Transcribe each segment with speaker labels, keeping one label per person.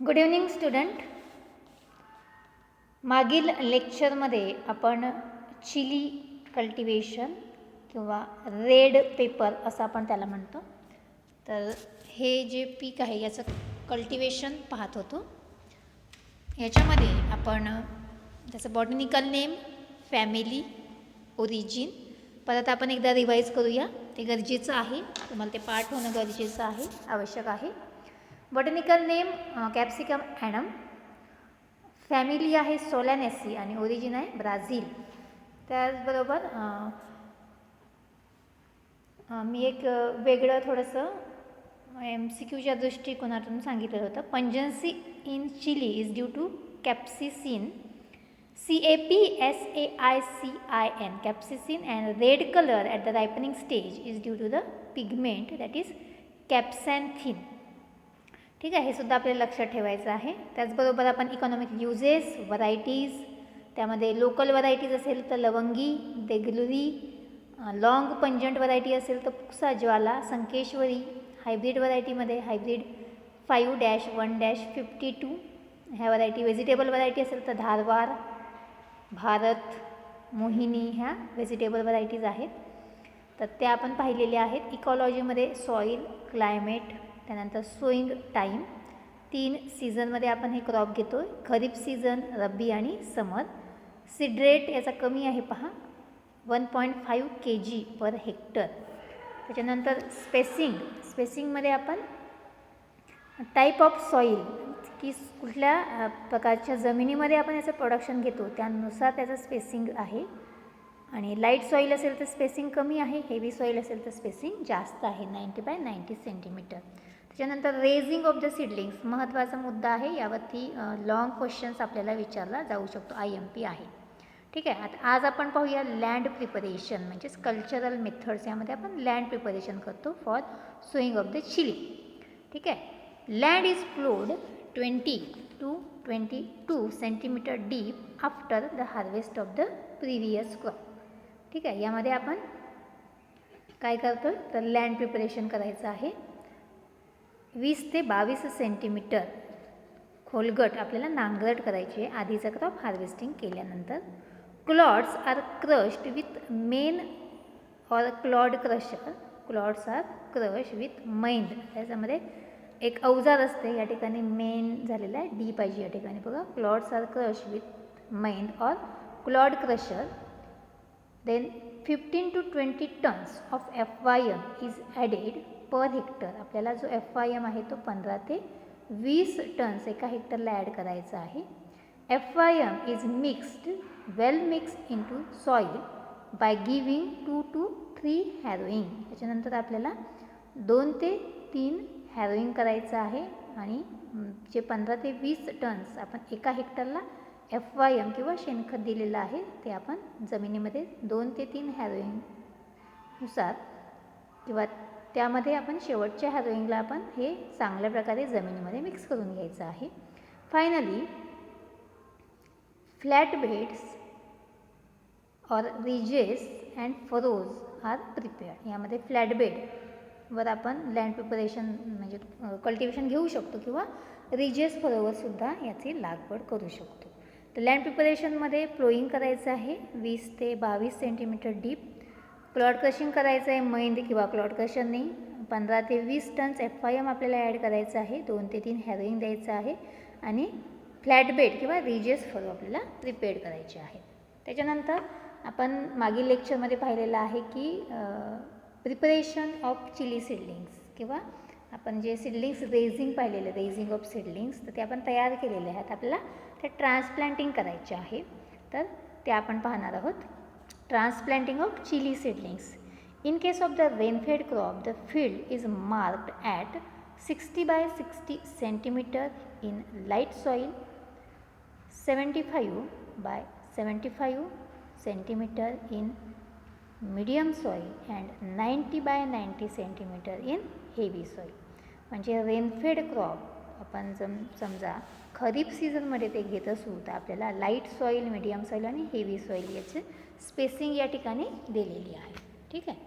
Speaker 1: Good evening student. मागील लेक्चरमध्ये आपण चिली कल्टिवेशन किंवा रेड पेपर असं आपण त्याला म्हणतो. तर हे जे पीक आहे याचं कल्टिवेशन पाहत होतो. याच्यामध्ये आपण त्याचं बॉटनिकल नेम, फॅमिली, ओरिजिन परत आपण एकदा रिवाईज करूया. ते गरजेचं आहे, तुम्हाला ते पाठ होणं गरजेचं आहे, आवश्यक आहे. Botanical name capsicum Adam, family आहे सोलॅनेसी आणि ओरिजिन आहे ब्राझील. त्याचबरोबर मी एक वेगळं थोडंसं MCQच्या दृष्टिकोनातून सांगितलं होतं. Pungency in chilli is due to capsaicin, CAPSAICIN, capsaicin, and red colour at the ripening stage is due to the pigment that is capsanthin. ठीक आहे, हे सुद्धा आपल्याला लक्षात ठेवायचं आहे. त्याचबरोबर आपण इकॉनॉमिक युजेस, व्हरायटीज, त्यामध्ये लोकल व्हरायटीज असेल तर लवंगी, देगलुरी, लॉंग पंजंट व्हरायटी असेल तर पुक्सा ज्वाला, संकेश्वरी. हायब्रिड व्हरायटीमध्ये हायब्रिड 5-1-52 ह्या व्हरायटी. व्हेजिटेबल व्हरायटी असेल तर धारवार, भारत, मोहिनी ह्या व्हेजिटेबल व्हरायटीज आहेत. तर त्या आपण पाहिलेल्या आहेत. इकॉलॉजीमध्ये सॉईल, क्लायमेट, त्यानंतर सोईंग टाईम, 3 सीझनमध्ये आपण हे क्रॉप घेतो. खरीप सीझन, रब्बी आणि समर. सीड रेट याचा कमी आहे पहा, 1.5 kg पर हेक्टर. त्याच्यानंतर स्पेसिंगमध्ये आपण टाईप ऑफ सॉईल, की कुठल्या प्रकारच्या जमिनीमध्ये आपण याचं प्रोडक्शन घेतो त्यानुसार त्याचं स्पेसिंग आहे. आणि लाईट सॉईल असेल तर स्पेसिंग कमी आहे, हेवी सॉईल असेल तर स्पेसिंग जास्त आहे, 90-90 सेंटीमीटर. त्याच्यानंतर रेझिंग ऑफ द सीडलिंग्स महत्त्वाचा मुद्दा आहे. यावरती लॉंग क्वेश्चन्स आपल्याला विचारला जाऊ शकतो, IMP आहे. ठीक आहे. आता आज आपण पाहूया लँड प्रिपरेशन म्हणजेच कल्चरल मेथड्स. यामध्ये आपण लँड प्रिपरेशन करतो for sowing of the chilli. ठीक आहे. Land is ploughed 20 to 22 centimetre deep after the harvest of the previous crop. ठीक आहे. यामध्ये आपण काय करतो तर लँड प्रिपरेशन करायचं आहे. 20 ते 22 सेंटीमीटर खोलगट आपल्याला नांगरट करायची आहे आधीचा क्रॉप हार्वेस्टिंग केल्यानंतर. Clods are crushed with men or clod crusher. Clods are crush with mind. त्याच्यामध्ये एक अवजार असते, या ठिकाणी मेन झालेला आहे, डी पाहिजे या ठिकाणी बघा. क्लॉड्स आर क्रश विथ मैंड or clod crusher. Then 15 to 20 tons of FYM is added per hectare. आपल्याला जो FYM आहे तो 15 ते 20 टन्स एका हेक्टरला ॲड करायचा आहे. FYM is mixed, well mixed in to soil by giving 2 to 3 harrowing. त्याच्यानंतर आपल्याला 2 ते 3 हॅरोईंग करायचं आहे. आणि जे 15 ते 20 टन्स आपण एका हेक्टरला FYM किंवा शेणखत दिलेलं आहे ते आपण जमिनीमध्ये 2 ते 3 हॅरोईंगनुसार किंवा त्यामध्ये आपण शेवटच्या हॅरोईंगला आपण हे चांगल्या प्रकारे जमिनीमध्ये मिक्स करून घ्यायचं आहे. Finally flat beds or ridges and furrows are prepared. यामध्ये फ्लॅट बेडवर आपण लँड प्रिपरेशन म्हणजे कल्टिवेशन घेऊ शकतो किंवा रिजेस फरोवरसुद्धा याची लागवड करू शकतो. तर लँड प्रिपरेशनमध्ये प्लोईंग करायचं आहे 20 ते 22 सेंटीमीटर डीप. क्लॉड क्रशिंग करायचं आहे मैंड किंवा क्लॉड क्रशरने. 15 ते 20 टन्स FYM आपल्याला ॲड करायचं आहे. 2 ते 3 हॅरोईंग द्यायचं आहे. आणि फ्लॅट बेड किंवा रिजेस फरो आपल्याला प्रिपेअर करायचे आहे. त्याच्यानंतर आपण मागील लेक्चरमध्ये पाहिलेलं आहे की प्रिपरेशन ऑफ चिली सीडलिंग्स किंवा आपण जे सीडलिंग्स रेझिंग पाहिलेलं, रेझिंग ऑफ सीडलिंग्स, तर ते आपण तयार केलेले आहेत. आपल्याला ते ट्रान्सप्लांटिंग करायचे आहे, तर ते आपण पाहणार आहोत. Transplanting of chilli seedlings. In case of the rain-fed crop, the field is marked at 60 by 60 centimeter in light soil, 75 by 75 centimeter in medium soil and 90 by 90 centimeter in heavy soil. म्हणजे rainfed crop आपण समजा खरीप सीझनमध्ये ते घेत असू तर आपल्याला light soil, medium soil आणि हेवी सॉईल याची स्पेसिंग या ठिकाणी दिलेली आहे. ठीक आहे.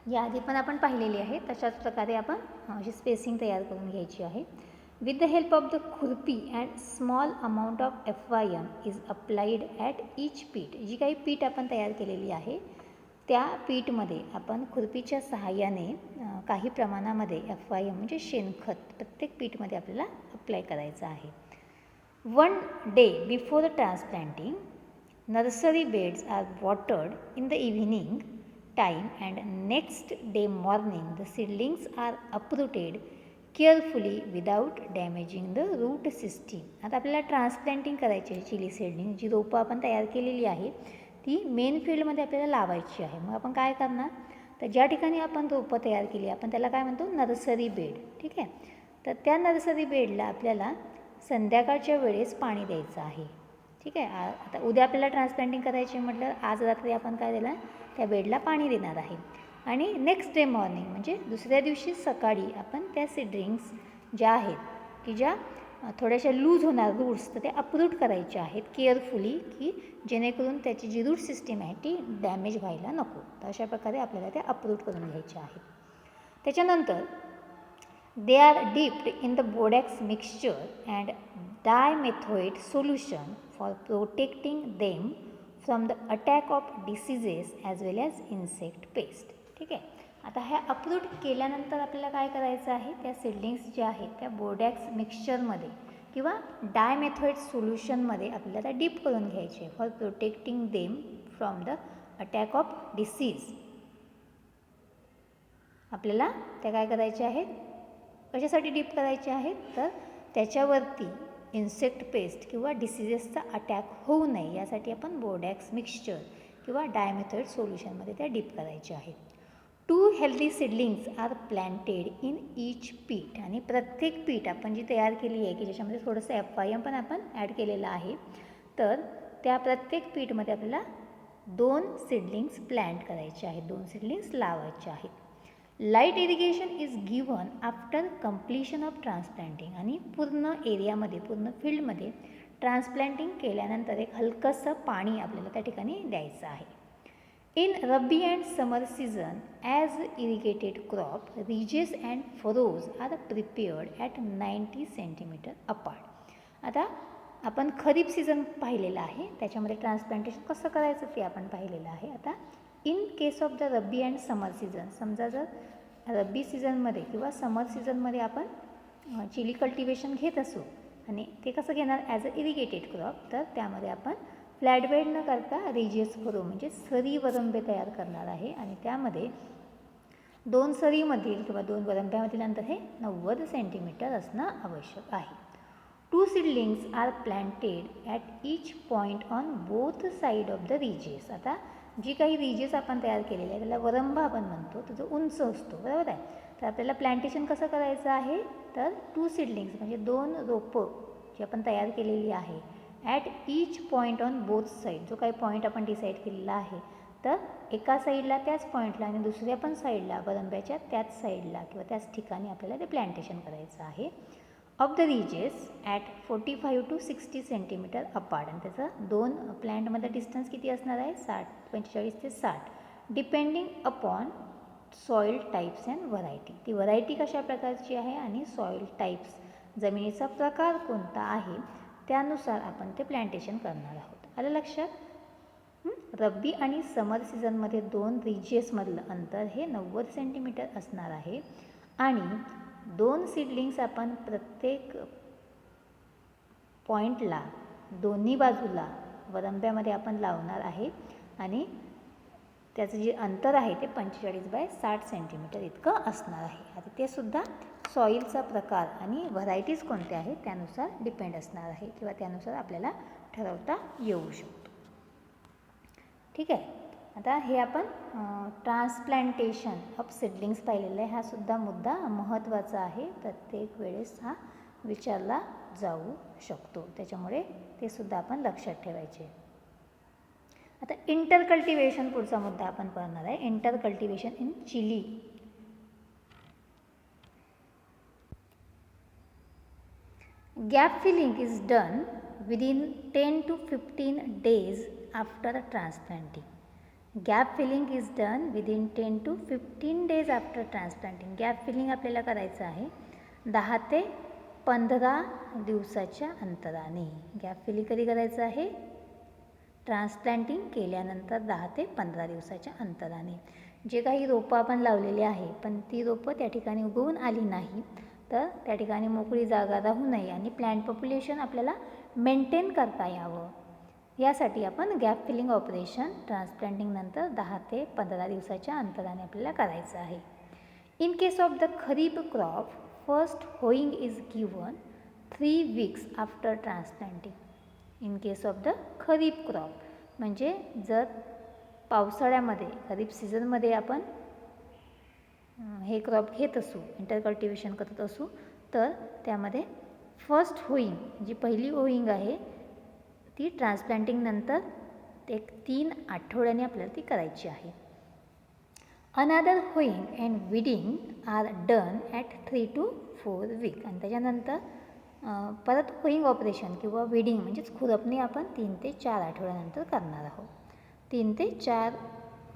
Speaker 1: याआधी पण आपण पाहिलेली आहे, तशाच प्रकारे आपण अशी स्पेसिंग तयार करून घ्यायची आहे. With the help of the खुरपी and small amount of FYM is applied at each पीठ. जी काही पीठ आपण तयार केलेली आहे त्या पीठमध्ये आपण खुरपीच्या सहाय्याने काही प्रमाणामध्ये FYM म्हणजे शेणखत प्रत्येक पीठमध्ये आपल्याला अप्लाय करायचं आहे. 1 day before the transplanting, nursery beds are watered in the evening time and next day morning the seedlings are uprooted carefully without damaging the root system. आता आपल्याला ट्रान्सप्लांटिंग करायची आहे चिली सीडलिंग. जी रोपं आपण तयार केलेली आहे ती मेन फील्डमध्ये आपल्याला लावायची आहे. मग आपण काय करणार, तर ज्या ठिकाणी आपण रोपं तयार केली आपण त्याला काय म्हणतो, नर्सरी बेड. ठीक आहे, तर त्या नर्सरी बेडला आपल्याला संध्याकाळच्या वेळेस पाणी द्यायचं आहे. ठीक आहे, आता उद्या आपल्याला ट्रान्सप्लांटिंग करायची म्हटलं आज रात्री आपण काय दिलं, त्या बेडला पाणी देणार आहे. आणि नेक्स्ट डे मॉर्निंग म्हणजे दुसऱ्या दिवशी सकाळी आपण त्या सीडलिंग्स ज्या आहेत की ज्या थोड्याशा लूज होणार रूट्स, तर ते अप्रूट करायच्या आहेत केअरफुली, की जेणेकरून त्याची जी रूट सिस्टीम आहे ती डॅमेज व्हायला नको. तर अशा प्रकारे आपल्याला त्या अप्रूट करून घ्यायच्या आहेत. त्याच्यानंतर they are dipped in the Bordeaux mixture and dimethoate solution for protecting them from the attack of diseases as well as insect pest. ठीक आहे, आता ह्या अप्रूट केल्यानंतर आपल्याला काय करायचं आहे, त्या सीडलिंग्स ज्या आहेत त्या बोडॅक्स मिक्सचरमध्ये किंवा डायमेथोएट सोल्युशनमध्ये आपल्याला त्या डीप करून घ्यायचे for protecting them from the attack of disease. आपल्याला त्या काय करायच्या आहेत, कशासाठी डीप करायचे आहेत, तर त्याच्यावरती इन्सेक्ट पेस्ट किंवा डिसीजेसचा अटॅक होऊ नये यासाठी आपण बोडॅक्स मिक्सचर किंवा डायमेथोएट सोल्युशनमध्ये त्या डीप करायच्या आहेत. 2 healthy seedlings are planted in each pit. आणि प्रत्येक पीठ आपण जी तयार केली आहे की ज्याच्यामध्ये थोडंसं FYM पण आपण ॲड केलेलं आहे, तर त्या प्रत्येक पीठमध्ये आपल्याला 2 सीडलिंग्स प्लॅन्ट करायचे आहेत, 2 सीडलिंग्स लावायचे आहेत. Light irrigation is given after completion of transplanting. आणि पूर्ण एरियामध्ये पूर्ण फील्डमध्ये ट्रान्सप्लांटिंग केल्यानंतर एक हलकंसं पाणी आपल्याला त्या ठिकाणी द्यायचं आहे. In Rabi and summer season, as irrigated crop, ridges and furrows are prepared at 90 cm apart. आता आपण खरीप सीझन पाहिलेला आहे, त्याच्यामध्ये ट्रान्सप्लांटेशन कसं करायचं ते आपण पाहिलेलं आहे. आता in case of the rabi and summer season, समजा जर रब्बी सीझनमध्ये किंवा समर सीझनमध्ये आपण चिली कल्टिवेशन घेत असू आणि ते कसं घेणार ॲज अ इरिगेटेड क्रॉप, तर त्यामध्ये आपण फ्लॅट बेड न करता रिजियस फरो म्हणजे सरी वरंबे तयार करणार आहे. आणि त्यामध्ये 2 सरीमधील किंवा 2 वरंब्यामधील अंतर हे 90 सेंटीमीटर असणं आवश्यक आहे. 2 seedlings are planted at each point on both side of the ridges. आता जी काही रिजेस आपण तयार केलेली आहे त्याला वरंबा आपण म्हणतो, तो जो उंच असतो, बरोबर आहे. तर आपल्याला प्लॅन्टेशन कसं करायचं आहे, तर 2 सीडलिंग्स म्हणजे 2 रोपं जी आपण तयार केलेली आहे at each point on both side. जो काही पॉईंट आपण डिसाईड केलेला आहे, तर एका साईडला त्याच पॉईंटला आणि दुसऱ्या पण साईडला वरंब्याच्या त्याच साईडला किंवा त्याच ठिकाणी आपल्याला ते प्लॅन्टेशन करायचं आहे. Of the ridges at 45 to 60 centimetre apart. आणि त्याचं 2 प्लॅन्टमध्ये डिस्टन्स किती असणार आहे, 45 ते 60 depending upon soil types and variety. ती व्हरायटी कशा प्रकारची आहे आणि सॉईल टाईप्स जमिनीचा प्रकार कोणता आहे त्यानुसार आपण ते प्लॅन्टेशन करणार आहोत. आलं लक्षात. रब्बी आणि समर सीझनमध्ये 2 रिजियसमधलं अंतर हे 90 सेंटीमीटर असणार आहे आणि 2 सीडलिंग्स आपण प्रत्येक पॉईंटला दोन्ही बाजूला वरंब्यामध्ये आपण लावणार आहे आणि त्याचं जे अंतर आहे ते 45 बाय 60 सेंटीमीटर इतकं असणार आहे. आता ते सुद्धा सॉईलचा प्रकार आणि व्हरायटीज कोणत्या आहेत त्यानुसार डिपेंड असणार आहे किंवा त्यानुसार आपल्याला ठरवता येऊ शकतो. ठीक आहे, आता हे आपण ट्रान्सप्लांटेशन ऑफ सीडलिंग्स पाहिलेलं आहे. हा सुद्धा मुद्दा महत्त्वाचा आहे, प्रत्येक वेळेस हा विचारला जाऊ शकतो, त्याच्यामुळे ते सुद्धा आपण लक्षात ठेवायचे. आता इंटर कल्टिवेशन पुढचा मुद्दा आपण पाहणार आहे. Inter cultivation in chilli. Gap filling is done within 10 to 15 days after transplanting. Gap filling is done within 10 to 15 days after transplanting. Gap filling आपल्याला करायचं आहे 10 ते 15 दिवसाच्या अंतराने. गॅप फिलिंग कधी करायचं आहे? ट्रान्सप्लांटिंग केल्यानंतर 10 ते 15 दिवसाच्या अंतराने. जे काही रोपं आपण लावलेली आहे पण ती रोपं त्या ठिकाणी उगवून आली नाही तर त्या ठिकाणी मोकळी जागा राहू नये आणि प्लांट पॉप्युलेशन आपल्याला मेंटेन करता यावं यासाठी आपण गॅप फिलिंग ऑपरेशन ट्रान्सप्लांटिंग नंतर 10 ते 15 दिवसाच्या अंतराने आपल्याला करायचं आहे. In case of the kharif crop first hoeing is given 3 weeks after transplanting. In case of the kharif crop म्हणजे जर पावसाळ्यामध्ये खरीप सीझनमध्ये आपण हे क्रॉप घेत असू, इंटरकल्टिवेशन करत असू तर त्यामध्ये फर्स्ट होईंग जी पहिली होईंग आहे ती ट्रान्सप्लांटिंग नंतर एक 3 आठवड्याने आपल्याला ती करायची आहे. Another hoeing and weeding are done at 3 to 4 weeks. आणि त्याच्यानंतर परत होईंग ऑपरेशन किंवा विडिंग म्हणजेच खुरपणी आपण 3 ते 4 आठवड्यानंतर करणार आहोत. 3 ते 4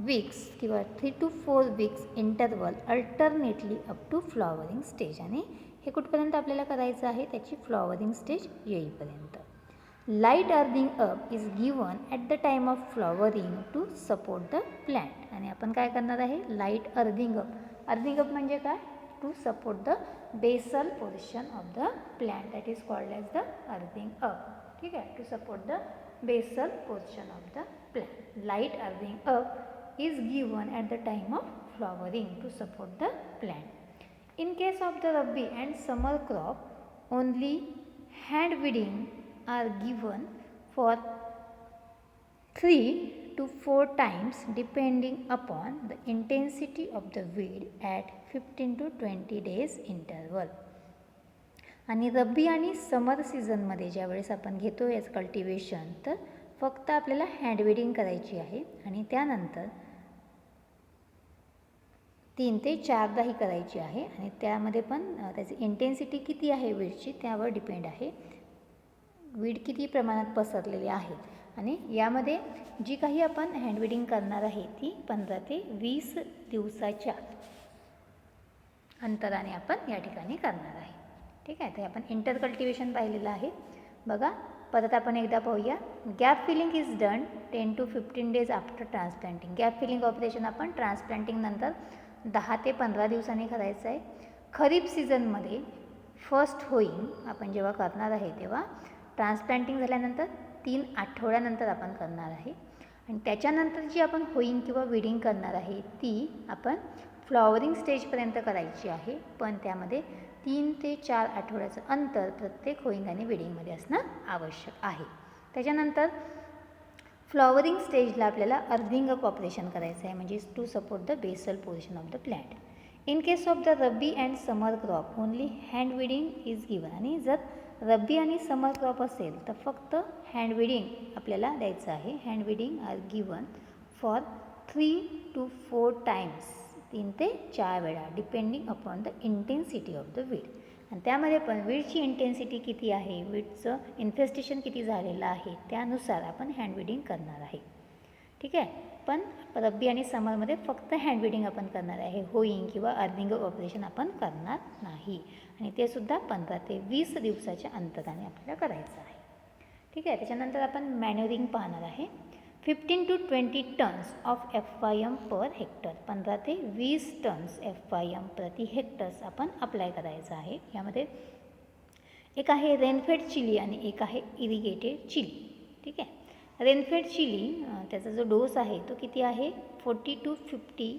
Speaker 1: weeks किंवा 3 to 4 weeks interval alternately up to flowering stage. आणि हे कुठपर्यंत आपल्याला करायचं आहे? त्याची फ्लॉवरिंग स्टेज येईपर्यंत. Light earthing up is given at the time of flowering to support the plant. आणि आपण काय करणार आहे? Light earthing up. Earthing up म्हणजे काय? To support the basal portion of the plant. That is called as the earthing up. ठीक आहे, to support the basal portion of the plant. Light earthing up is given at the time of flowering to support the plant. In case of the Rabi and summer crop, only hand weeding are given for 3 to 4 times depending upon the intensity of the weed at 15 to 20 days interval. आणि रब्बी आणि समर सीझनमध्ये ज्यावेळेस आपण घेतो याचं cultivation तर फक्त आपल्याला हँड वेडिंग करायची आहे आणि त्यानंतर 3 ते 4दा ही करायची आहे. आणि त्यामध्ये पण त्याची इंटेन्सिटी किती आहे वीडची त्यावर डिपेंड आहे. वीड किती प्रमाणात पसरलेली आहे. आणि यामध्ये जी काही आपण हँड वेडिंग करणार आहे ती 15 ते 20 दिवसाच्या अंतराने आपण या ठिकाणी करणार आहे. ठीक आहे, तर आपण इंटरकल्टिवेशन पाहिलेलं आहे. बघा परत आपण एकदा पाहूया. Gap filling is done 10 to 15 days after transplanting. Gap filling operation आपण ट्रान्सप्लांटिंग नंतर 10 ते 15 दिवसांनी करायचं आहे. खरीप सीझनमध्ये फर्स्ट होईंग आपण जेव्हा करणार आहे तेव्हा ट्रान्सप्लांटिंग झाल्यानंतर 3 आठवड्यानंतर आपण करणार आहे. आणि त्याच्यानंतर जी आपण होईंग किंवा विडिंग करणार आहे ती आपण फ्लॉवरिंग स्टेजपर्यंत करायची आहे. पण त्यामध्ये 3 ते 4 आठवड्याचं अंतर प्रत्येक होईंग आणि विडिंगमध्ये असणं आवश्यक आहे. त्याच्यानंतर फ्लॉवरिंग स्टेजला आपल्याला अर्थिंग अप ऑपरेशन करायचं आहे म्हणजे to support the basal portion of the plant. In case of the rabi and summer crop only hand weeding is given. आणि जर रब्बी आणि समर क्रॉप असेल तर फक्त हँड विडिंग आपल्याला द्यायचं आहे. Hand weeding are given for 3 to 4 times 3 ते 4 वेळा depending upon the intensity of the weed. आणि त्यामध्ये पण वीडची इंटेन्सिटी किती आहे, वीडचं इन्फेस्टेशन किती झालेलं आहे त्यानुसार आपण हँड विडिंग करणार आहे. ठीक आहे, पण रब्बी आणि समरमध्ये फक्त हँड विडिंग आपण करणार आहे. होईंग किंवा अर्थिंग ऑपरेशन आपण करणार नाही. आणि ते सुद्धा 15 ते 20 दिवसाच्या अंतराने आपल्याला करायचं आहे. ठीक आहे, त्याच्यानंतर आपण मॅन्युरिंग पाहणार आहे. 15 to 20 tons of FYM per hectare. 15 ते 20 टन्स FYM प्रति हेक्टर्स आपण अप्लाय करायचं आहे. यामध्ये एक आहे रेनफेड चिली आणि एक आहे इरिगेटेड चिली. ठीक आहे, रेनफेड चिली त्याचा जो डोस आहे तो किती आहे 40 to 50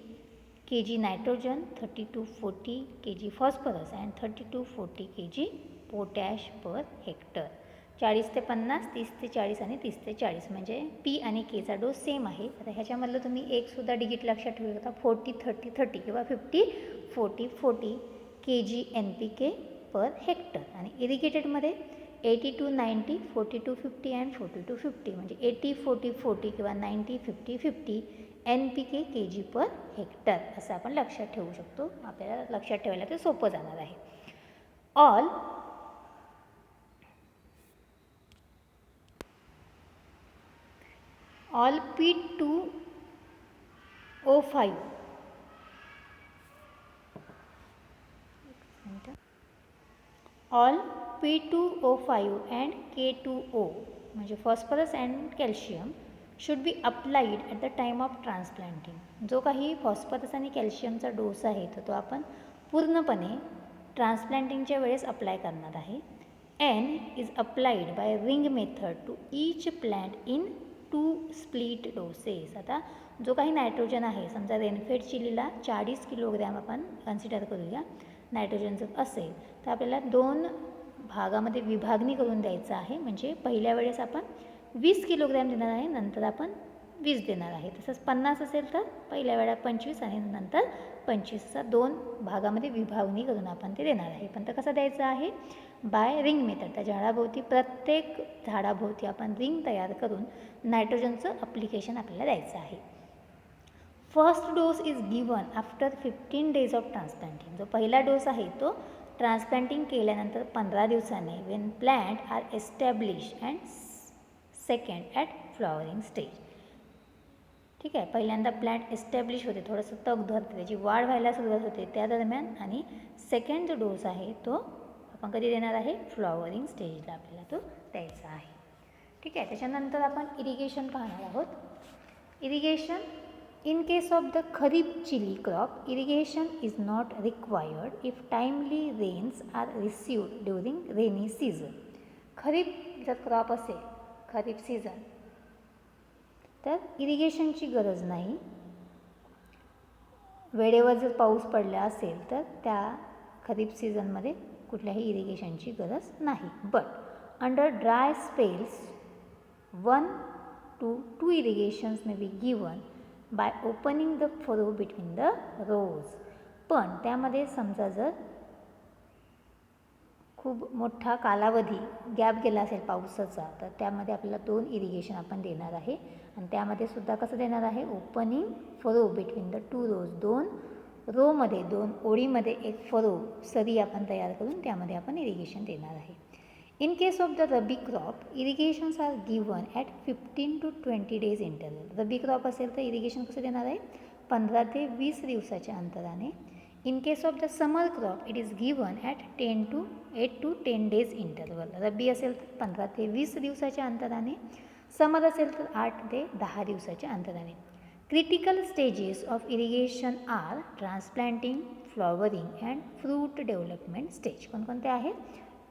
Speaker 1: kg nitrogen, 30 to 40 kg phosphorus and 30 to 40 kg potash per hectare. 40 ते 50, 30 ते 40 आणि 30 ते 40 म्हणजे पी आणि केचा डोस सेम आहे. आता ह्याच्यामधलं तुम्ही एकसुद्धा डिजिट लक्षात ठेवू शकता. 40 30 30 किंवा 50 40 40 kg NPK पर हेक्टर. आणि इरिगेटेडमध्ये 80 to 90, 40 to 50 अँड 40 to 50 म्हणजे 80 40 40 किंवा 90 50 50 NPK kg पर हेक्टर असं आपण लक्षात ठेवू शकतो. आपल्याला लक्षात ठेवायला ते सोपं जाणार आहे. All P2O5 all P2O5 and K2O म्हणजे phosphorus and calcium should be applied at the time of transplanting. जो काही फॉस्फरस आणि कॅल्शियमचा डोस आहे तर तो आपण पूर्णपणे ट्रान्सप्लांटिंगच्या वेळेस अप्लाय करणार आहे. N is applied by ring method to each plant in 2 split doses. आता जो काही नायट्रोजन आहे, समजा रेनफेड चिलीला 40 किलोग्रॅम आपण कन्सिडर करूया नायट्रोजन जर असेल तर आपल्याला 2 भागामध्ये विभागणी करून द्यायचं आहे. म्हणजे पहिल्या वेळेस आपण 20 किलोग्रॅम देणार आहे, नंतर आपण 20 देणार आहे. तसंच 50 असेल तर पहिल्या वेळा 25 आणि नंतर 25 असा 2 भागामध्ये विभागणी करून आपण ते देणार आहे. पण तर कसं द्यायचं आहे? Bye ring method. त्या झाडाभोवती प्रत्येक झाडाभोवती आपण रिंग तयार करून नायट्रोजनचं अप्लिकेशन आपल्याला द्यायचं आहे. First dose is given after 15 days of transplanting. जो पहिला डोस आहे तो ट्रान्सप्लांटिंग केल्यानंतर 15 दिवसांनी when plant are establish and second at flowering stage. ठीक आहे, पहिल्यांदा प्लांट एस्टॅब्लिश होते, थोडंसं तग धरते, त्याची वाढ व्हायला सुरुवात होते त्या दरम्यान. आणि सेकंड जो डोस आहे तो आपण कधी देणार आहे? फ्लॉवरिंग स्टेजला आपल्याला तो द्यायचा आहे. ठीक आहे, त्याच्यानंतर आपण इरिगेशन पाहणार आहोत. Irrigation in case of the kharif chilli crop irrigation is not required if timely rains are received during rainy season. Kharif जर क्रॉप असेल, खरीप सीझन, तर इरिगेशनची गरज नाही. वेळेवर जर पाऊस पडला असेल तर त्या खरीप सीझनमध्ये कुठल्याही इरिगेशनची गरज नाही. But under dry spells 1 to 2 irrigations may be given by opening the furrow between the rows. पण त्यामध्ये समजा जर खूप मोठा कालावधी गॅप गेला असेल पावसाचा तर त्यामध्ये आपल्याला 2 इरिगेशन आपण देणार आहे. आणि त्यामध्ये सुद्धा कसं देणार आहे? ओपनिंग फरो बिटवीन द 2 रोज. 2 रोमध्ये, 2 ओळीमध्ये एक फरो सरी आपण तयार करून त्यामध्ये आपण इरिगेशन देणार आहे. In case of the rabi crop irrigations are given at 15 to 20 days interval. Rabi crop असेल तर इरिगेशन कसं देणार आहे? 15 ते 20 दिवसाच्या अंतराने. In case of the summer crop it is given at 8 to 10 days interval. Rabi असेल तर 15 ते 20 दिवसाच्या अंतराने, समर असेल तर 8 ते 10 दिवसाच्या अंतराने. Critical stages of irrigation are transplanting, flowering and fruit development stage. कोणकोणते आहेत?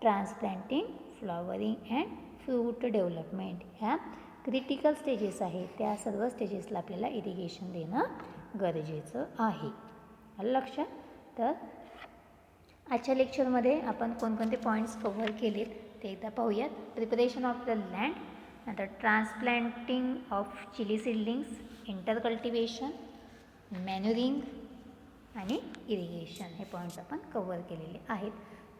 Speaker 1: Transplanting, flowering and fruit development ह्या क्रिटिकल स्टेजेस आहेत. त्या सर्व स्टेजेसला आपल्याला इरिगेशन देणं गरजेचं आहे. आलं लक्षात? तर आजच्या लेक्चरमध्ये आपण कोणकोणते पॉईंट्स कव्हर केलेत ते एकदा पाहूयात. प्रिपरेशन ऑफ द लँड, नंतर transplanting of chilli seedlings, intercultivation, manuring आणि इरिगेशन हे पॉईंट्स आपण कव्हर केलेले आहेत.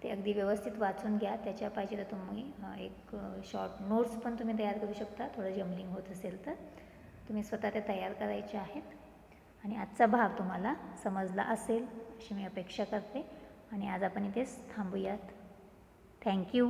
Speaker 1: ते अगदी व्यवस्थित वाचून घ्या. त्याच्या पाहिजे तर तुम्ही एक शॉर्ट नोट्स पण तुम्ही तयार करू शकता. थोडं जमलिंग होत असेल तर तुम्ही स्वतः ते तयार करायचे आहेत. आणि आजचा भाग तुम्हाला समजला असेल अशी मी अपेक्षा करते. आणि आज आपण इथेच थांबूयात. थँक्यू.